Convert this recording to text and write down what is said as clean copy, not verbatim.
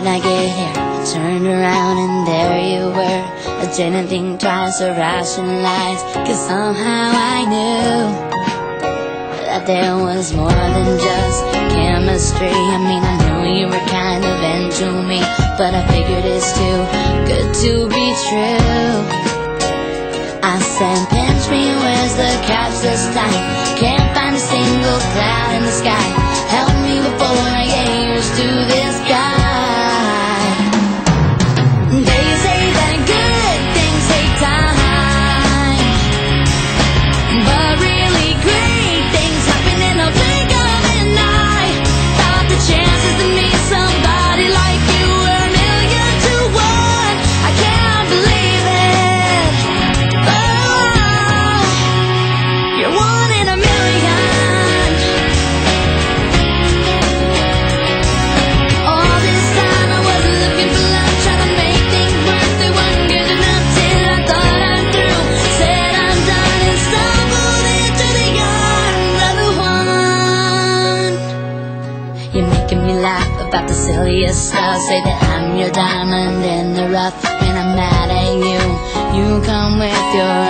did I get here? I turned around and there you were. I didn't think twice or rationalize, 'cause somehow I knew that there was more than just chemistry. I mean, I knew you were kind of into me, but I figured it's too good to be true. I said, pinch me, where's the catch this time? Can't find a single cloud in the sky. Help me before I get used to this guy. They say that good things take time, but really great things happen in a blink of an eye. Thought the chances to meet somebody like you were a million to one. I can't believe it. Oh, you're one in a million. All this time I wasn't looking for love, trying to make things work. They weren't good enough till I thought I'm through. Said I'm done and stumbled into the arms of the one. You're making me laugh about the silliest stuff. Say that I'm your diamond in the rough. When I'm mad at you, you come with your